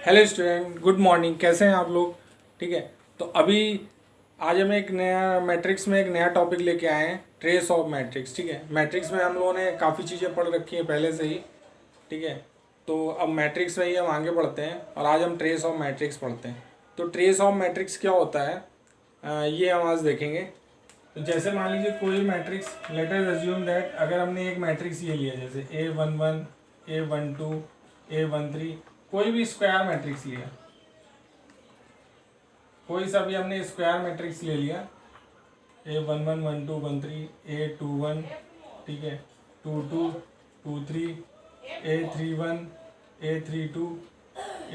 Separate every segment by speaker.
Speaker 1: Hello student, good morning. कैसे हैं आप लोग? ठीक है। तो अभी आज हम एक नया मैट्रिक्स में एक नया टॉपिक लेके आए हैं, ट्रेस ऑफ मैट्रिक्स। ठीक है। मैट्रिक्स में हम लोगों ने काफ़ी चीज़ें पढ़ रखी हैं पहले से ही। ठीक है। तो अब मैट्रिक्स में ही हम आगे बढ़ते हैं और आज हम ट्रेस ऑफ मैट्रिक्स पढ़ते हैं। तो ट्रेस ऑफ मैट्रिक्स क्या होता है ये हम आज देखेंगे। तो जैसे मान लीजिए कोई matrix, let us assume that अगर हमने एक मैट्रिक्स ये लिया जैसे A11, A12, A13, कोई भी स्क्वायर मैट्रिक्स लिया, कोई सा भी हमने स्क्वायर मैट्रिक्स ले लिया, A11, 12, 13, A21, ठीक है, 22, 23, A31, A32,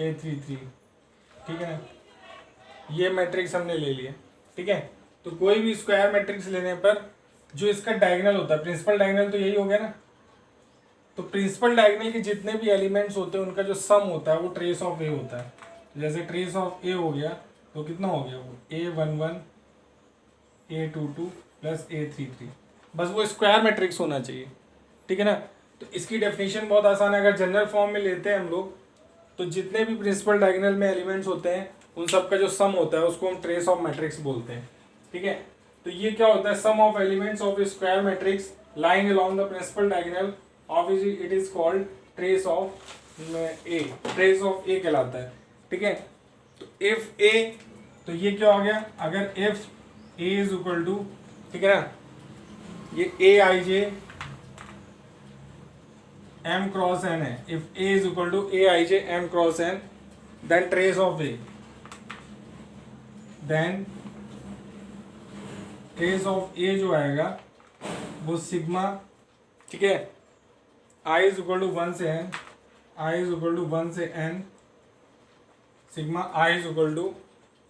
Speaker 1: A33, ठीक है ना। ये मैट्रिक्स हमने ले लिया। ठीक है। तो कोई भी स्क्वायर मैट्रिक्स लेने पर जो इसका डायगोनल होता है, प्रिंसिपल डायगोनल तो यही हो गया ना। तो प्रिंसिपल डायगोनल के जितने भी एलिमेंट्स होते हैं उनका जो सम होता है वो ट्रेस ऑफ ए होता है। जैसे ट्रेस ऑफ ए हो गया तो कितना हो गया वो A11, A22 प्लस A33। बस वो स्क्वायर मैट्रिक्स होना चाहिए। ठीक है ना। तो इसकी डेफिनेशन बहुत आसान है। अगर जनरल फॉर्म में लेते हैं हम लोग तो जितने भी प्रिंसिपल डायगोनल में एलिमेंट्स होते हैं उन सब का जो सम होता है उसको हम ट्रेस ऑफ मैट्रिक्स बोलते हैं। ठीक है। तो ये क्या होता है, sum of elements of square matrix lying along the principal diagonal of it is called trace of A. Trace of A कहलाता है। ठीक है। तो इफ ए, तो ये क्या हो गया, अगर if A is equal to, ठीक है ना, ये A I J M cross N है। If A is equal to A I J M cross N, then trace of A, then trace of A जो आएगा वो सिग्मा, ठीक है, आई इज इक्वल टू 1 से n, i is equal to 1 से एन, sigma i is equal to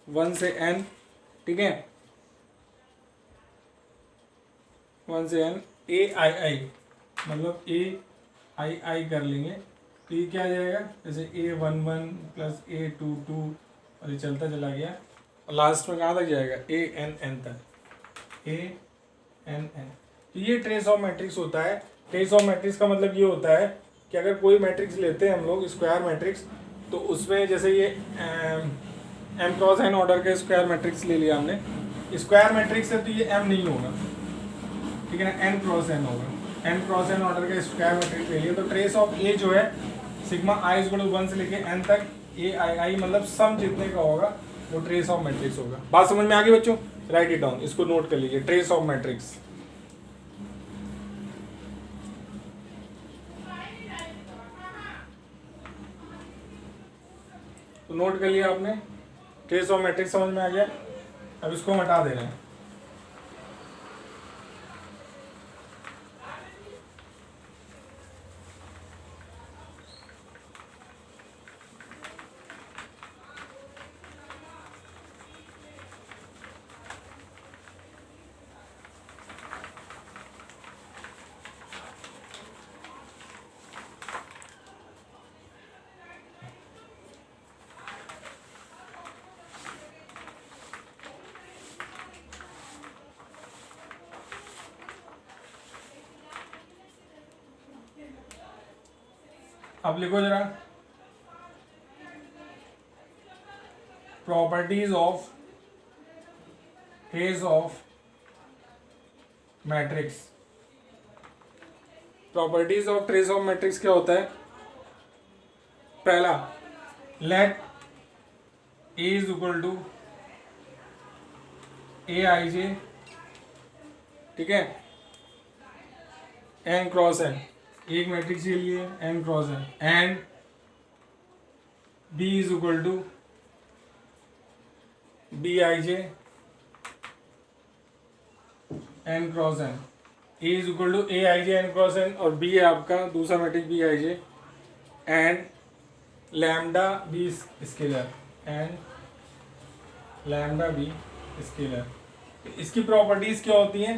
Speaker 1: 1 से N, ठीक है, 1 से एन ए आई आई, मतलब ए आई आई कर लेंगे तो ये क्या आ जाएगा, जैसे A11 प्लस A22 और ये चलता चला गया और लास्ट में कहाँ तक जाएगा, ANN तक, ANN। तो ये ट्रेस ऑफ मैट्रिक्स होता है। ट्रेस ऑफ मैट्रिक्स का मतलब ये होता है कि अगर कोई मैट्रिक्स लेते हैं हम लोग स्क्वायर मैट्रिक्स, तो उसमें जैसे ये M क्रॉस N ऑर्डर का स्क्वायर मैट्रिक्स ले लिया हमने, स्क्वायर मैट्रिक्स है तो ये M नहीं होगा, ठीक है ना, N क्रॉस N होगा। N क्रॉस N ऑर्डर का स्क्वायर मैट्रिक्स ले लिया तो ट्रेस ऑफ ए जो है sigma i is equal to 1 से लेके n तक ए आई आई, मतलब सम जितने का होगा वो ट्रेस ऑफ मैट्रिक्स होगा। बात समझ में आ गई बच्चों? राइट इट डाउन, इसको नोट कर लीजिए, ट्रेस ऑफ मैट्रिक्स। तो नोट कर लिया आपने, ट्रेस ऑफ मैट्रिक्स समझ में आ गया। अब इसको हम हटा दे रहे हैं। अब लिखो जरा, properties of trace of matrix. Properties of trace of matrix क्या होता है? पहला, let A is equal to A I J, ठीक है, एन क्रॉस एन, एक मैट्रिक्स के लिए N cross N, and B is equal to B I J N cross N, A is equal to A I J N cross N, और B है आपका दूसरा मैट्रिक्स B I J, and lambda B scalar, and lambda B scalar. इसकी properties क्या होती हैं?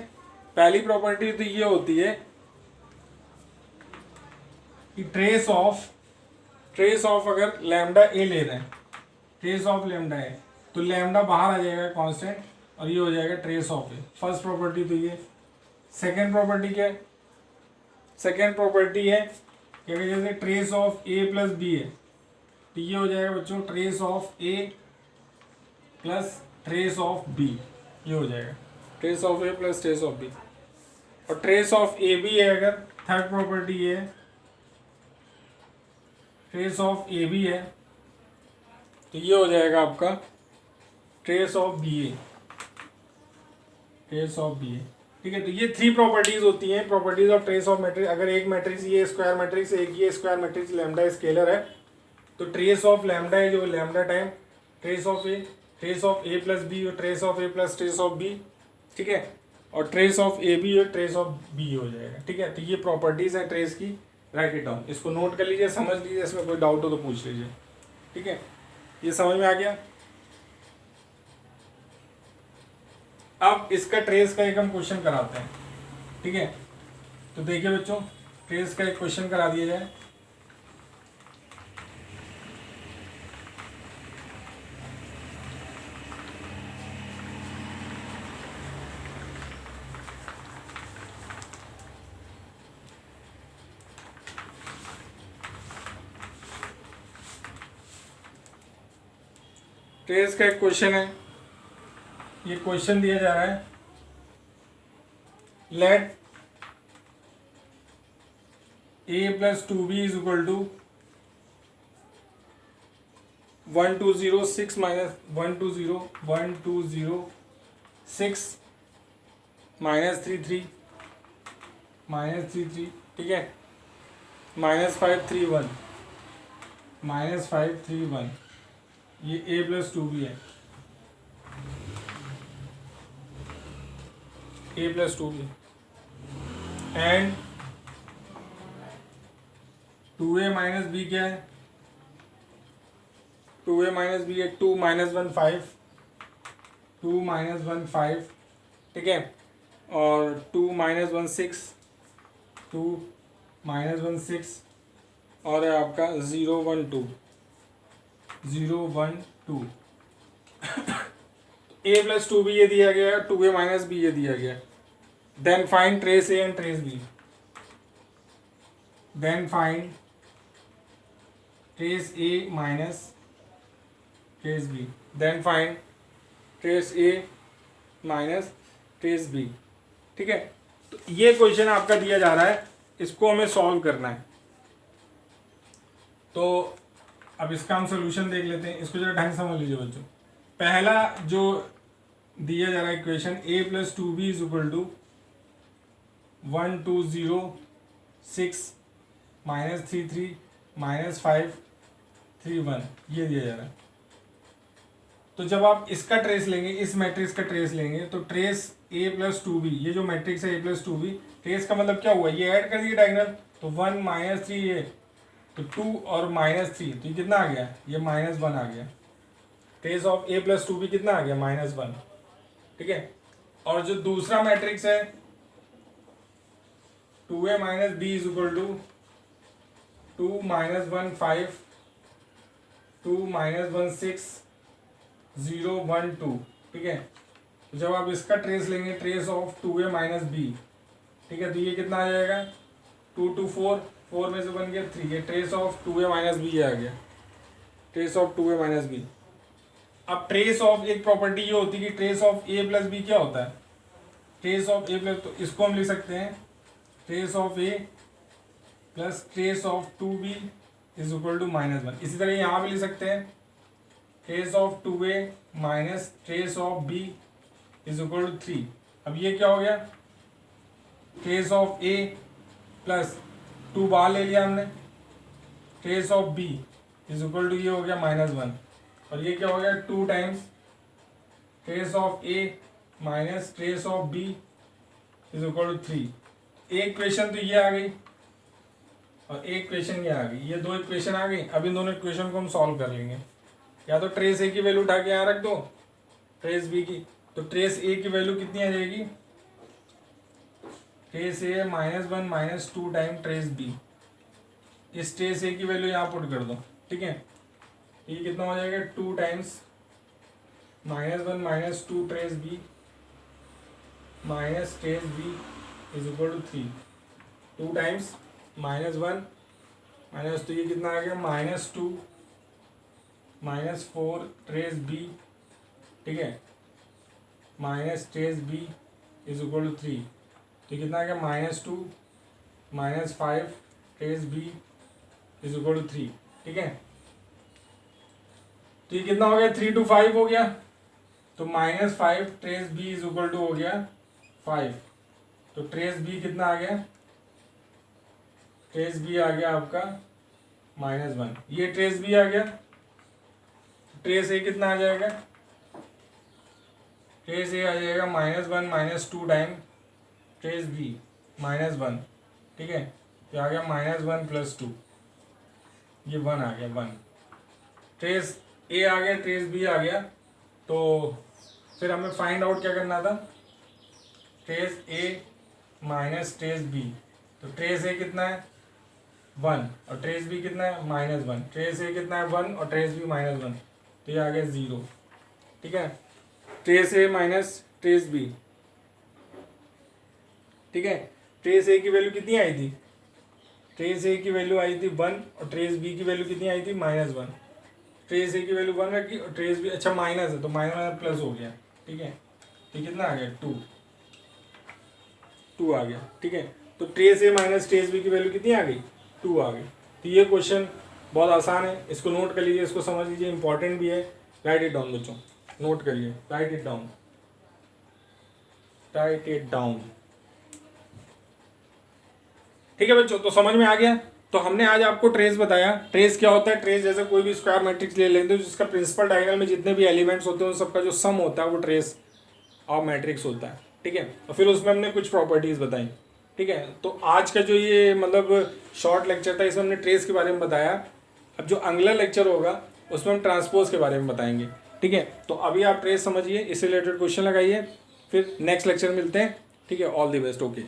Speaker 1: पहली प्रॉपर्टी तो ये होती है कि ट्रेस ऑफ अगर लैम्डा ए ले रहे हैं, ट्रेस ऑफ लैम्डा ए, तो लैम्डा बाहर आ जाएगा कांस्टेंट और ये हो जाएगा trace of A. First property तो ये। सेकेंड प्रॉपर्टी क्या है? सेकेंड प्रॉपर्टी है कि अगर जैसे trace of A plus B है तो ये हो जाएगा बच्चों trace of A plus trace of B, ये हो जाएगा trace of A plus trace of B. और ट्रेस ऑफ ए बी है, अगर थर्ड प्रॉपर्टी है ट्रेस ऑफ ए बी है, तो ये हो जाएगा आपका trace of B A, trace of B A. ठीक है, तो ये 3 प्रॉपर्टीज होती हैं, properties of trace of matrix. अगर एक मैट्रिक्स ये स्क्वायर मैट्रिक्स, एक ये स्क्वायर मैट्रिक्स, लैम्डा स्केलर है, तो ट्रेस ऑफ लैम्डा है जो lambda time trace of A plus B और trace of A plus trace of B. ठीक है, और ट्रेस ऑफ ए बी और ट्रेस ऑफ बी हो जाएगा। ठीक है, तो ये प्रॉपर्टीज है ट्रेस की, राइट इट डाउन, इसको नोट कर लीजिए, समझ लीजिए, इसमें कोई डाउट हो तो पूछ लीजिए। ठीक है, ये समझ में आ गया। अब इसका ट्रेस का एक हम क्वेश्चन कराते हैं। ठीक है, तो देखिए बच्चों, ट्रेस का एक क्वेश्चन करा दिया जाए। ट्रेस का एक क्वेश्चन है, ये क्वेश्चन दिया जा रहा है, let A plus 2b is equal to 1206 minus 1206 -33 -33। ठीक है, -531 ये a प्लस 2b है, a plus 2b and 2a minus B क्या है, 2a माइनस बी है 2 -1 5। ठीक है, और 2 -1 6 और है आपका 0 1 2 a प्लस 2b ये दिया गया है, 2a माइनस बी ये दिया गया है। Then find trace A and trace B, then find trace A minus trace B, then find trace A minus trace B. ठीक है, तो ये क्वेश्चन आपका दिया जा रहा है, इसको हमें सॉल्व करना है। तो अब इसका हम सोल्यूशन देख लेते हैं, इसको जरा ढंग से समझ लीजिए बच्चों। पहला जो दिया जा रहा है equation a plus 2b is equal to 1206 -33 -531, ये दिया जा रहा है। तो जब आप इसका ट्रेस लेंगे, इस मैट्रिक्स का ट्रेस लेंगे, तो ट्रेस a प्लस 2b, ये जो मैट्रिक्स है a प्लस 2b, ट्रेस का मतलब क्या हुआ, ये ऐड कर दिए डायगोनल, तो 1 -3 ये, तो 2 और -3, तो ये कितना आ गया, ये -1 आ गया। Trace of a plus 2b कितना आ गया, -1। ठीक है, और जो दूसरा मैट्रिक्स है 2a minus B is equal to 2 -1 5 2 -1 6 0 1 2। ठीक है, तो जब आप इसका ट्रेस लेंगे, trace of 2a minus B, ठीक है, तो ये कितना आ जाएगा 2 2 4 4 में से बन गया 3, ये trace of 2a minus B आ गया, trace of 2a minus B. अब ट्रेस ऑफ एक प्रॉपर्टी ये होती है कि trace of a plus B क्या होता है, ट्रेस ऑफ a प्लस, तो इसको हम लिख सकते हैं trace of a plus trace of 2b is equal to -1। इसी तरह यहाँ पे लिख सकते हैं trace of 2a minus trace of b is equal to 3। अब ये क्या हो गया, ट्रेस ऑफ a प्लस 2 बाहर ले लिया हमने, trace of b is equal to ये हो गया -1, और ये क्या हो गया 2 times trace of a minus trace of b is equal to 3। एक इक्वेशन तो ये आ गई और एक इक्वेशन ये आ गई, ये 2 इक्वेशन आ गई। अब इन दोनों इक्वेशन को हम सॉल्व कर लेंगे। या तो ट्रेस ए की वैल्यू उठा के यहाँ रख दो, ट्रेस बी की, तो ट्रेस ए की वैल्यू कितनी आ जाएगी, ट्रेस ए -1 -2 टाइम ट्रेस बी। इस ट्रेस ए की वैल्यू यहाँ पुट कर दो। ठीक है, ये कितना हो जाएगा 2 times -1 -2 trace B minus trace B is equal to 3। 2 times -1 minus, तो ये कितना आ गया -2 -4 ट्रेस बी, ठीक है, minus trace B is equal to 3, तो कितना आ गया -2 -5 trace B is equal to 3, ठीक है। तो ये कितना हो गया 3 to 5 हो गया, तो -5 trace B is equal to हो गया 5, तो ट्रेस बी कितना आ गया, ट्रेस बी आ गया आपका -1, ये ट्रेस बी आ गया। ट्रेस ए कितना आ जाएगा, ट्रेस ए आ जाएगा -1 -2 टाइम ट्रेस बी -1, ठीक है, ये आ गया -1 + 2, ये 1 आ गया 1, ट्रेस ए आ गया ट्रेस बी आ गया। तो फिर हमें फाइंड आउट क्या करना था, trace A minus trace B, तो ट्रेस ए कितना है 1 और ट्रेस बी कितना है -1, ट्रेस ए कितना है 1 और ट्रेस बी -1, तो ये आ गया 0, ठीक है। Trace A minus trace B, ठीक है, ट्रेस ए की वैल्यू कितनी आई थी, ट्रेस ए की वैल्यू आई थी 1 और ट्रेस बी की वैल्यू कितनी आई थी -1, ट्रेस ए की वैल्यू 1 रखी और ट्रेस बी, अच्छा माइनस है तो माइनस प्लस हो गया, ठीक है, तो कितना आ गया 2 आ गया, ठीक है। तो trace A minus trace B की वैल्यू कितनी आ गई 2 आ गई। तो ये क्वेश्चन बहुत आसान है, इसको नोट कर लीजिए, इसको समझ लीजिए, इंपॉर्टेंट भी है। राइट इट डाउन बच्चों, नोट करिए, right it down, right it down, ठीक है बच्चों। तो समझ में आ गया। तो हमने आज आपको ट्रेस बताया। ट्रेस क्या होता है, ट्रेस जैसे कोई भी स्क्वायर मैट्रिक्स ले लेते हैं जिसका प्रिंसिपल डायगोनल में जितने भी एलिमेंट्स होते हैं उन सबका जो सम होता है वो ट्रेस ऑफ मैट्रिक्स होता है, ठीक है। और फिर उसमें हमने कुछ प्रॉपर्टीज बताई, ठीक है। तो आज का जो ये मतलब शॉर्ट लेक्चर था इसमें हमने ट्रेस के बारे में बताया। अब जो अगला लेक्चर होगा उसमें हम ट्रांसपोज के बारे में बताएंगे, ठीक है। तो अभी आप ट्रेस समझिए, इससे रिलेटेड क्वेश्चन लगाइए, फिर नेक्स्ट लेक्चर मिलते हैं, ठीक है। All the best, okay.